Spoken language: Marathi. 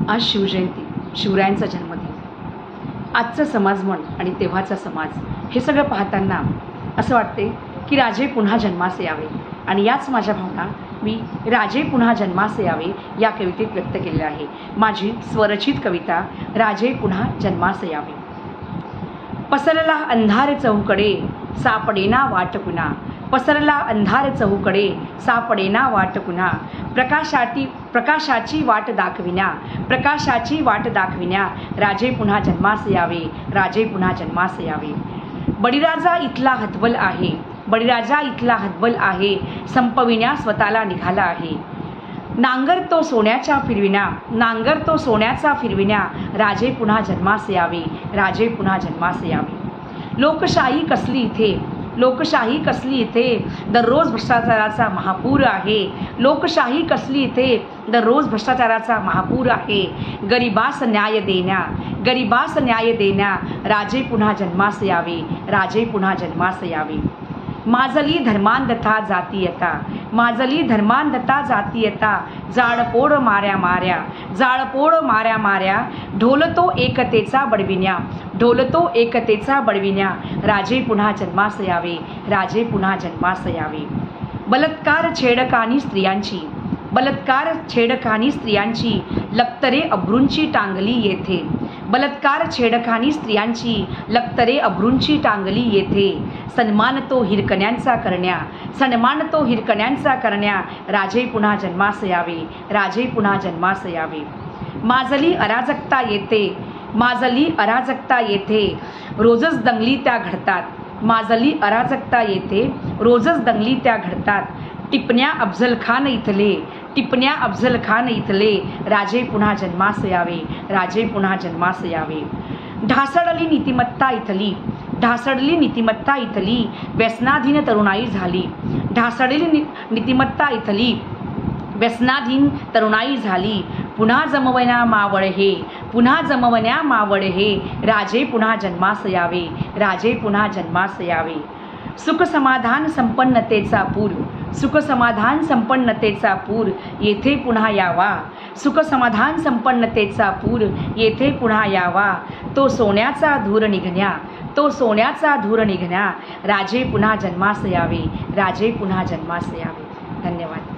आज शिवजयंती, शिवरायांचा जन्मदिन. आजचा समाजमन आणि तेव्हाचा समाज हे सगळं पाहताना असं वाटते की राजे पुन्हा जन्मास यावे. आणि याच माझ्या भावना मी राजे पुन्हा जन्मास यावे या कवितेत व्यक्त केलेल्या आहे. माझी स्वरचित कविता राजे पुन्हा जन्मास यावे. पसरला अंधार चहूकडे सापडेना वाट पुन्हा, पसरला अंधार चहूकडे सापडेना वाट पुन्हा. प्रकाशाची वाट दाखविण्या, प्रकाशाची वाट दाखविण्या. राजे पुन्हा जन्मास यावे, राजे पुन्हा जन्मास यावे. बळीराजा इथला हतबल आहे, बळीराजा इथला हतबल आहे. संपविण्या स्वतःला निघाला आहे. नांगर तो सोन्याचा फिरविण्या, नांगर तो सोन्याचा फिरविण्या. राजे पुन्हा जन्मास यावे, राजे पुन्हा जन्मास यावे. लोकशाही कसली इथे, लोकशाही कसली इथे. दररोज भ्रष्टाचाराचा महापूर आहे. लोकशाही कसली इथे, दररोज भ्रष्टाचाराचा महापूर आहे. गरिबास न्याय देण्या, गरिबास न्याय देण्या. राजे पुन्हा जन्मास यावे, राजे पुन्हा जन्मास यावे. माजली धर्मांधता जातीयता, माजली धर्मांधता जातीयता. जाळपोळ माऱ्या माऱ्या, जाळपोळ माऱ्या माऱ्या. ढोलतो एकतेचा बडविण्या, ढोलतो एकतेचा बडविण्या. राजे पुन्हा जन्मास यावे, राजे पुन्हा जन्मास यावे. बलात्कार छेडखानी स्त्रियांची, बलात्कार छेडखानी स्त्रियांची. लक्तरे अब्रूंची टांगली येथे, बलात्कार छेडखानी स्त्रियांची. लक्तरे अब्रूंची टांगली येथे. सन्मान तो हिरकण्यांचा करण्या, सन्मान तो हिरकण्यांचा करण्या. राजे पुन्हा जन्मास यावे, राजे पुन्हा जन्मास यावे. माजली अराजकता येते, माजली अराजकता येथे. रोजच दंगली त्या घडतात, माजली अराजकता येते. रोजच दंगली त्या घडतात. टिपण्या अफजल खान इथले, टिपण्या अफजल खान इथले. राजे पुन्हा जन्मास यावे, राजे पुन्हा जन्मास यावे. ढासळली नीतिमत्ता इथली, ढासळली नीतिमत्ता इथली. व्यसनाधीन तरुणाई झाली, ढासळली नीतिमत्ता इथली. व्यसनाधीन तरुणाई झाली. पुन्हा जमवण्या मावळ हे, पुन्हा जमवण्या मावळ हे. राजे पुन्हा जन्मास यावे, राजे पुन्हा जन्मास यावे. सुख समाधान संपन्नतेचा पूर, सुख समाधान संपन्नतेचा पूर. येथे पुन्हा यावा, सुख समाधान संपन्नतेचा पूर. येथे पुन्हा यावा. तो सोन्याचा धूर निघण्या, तो सोन्याचा धूर निघण्या. राजे पुन्हा जन्मास यावे, राजे पुन्हा जन्मास यावे. धन्यवाद.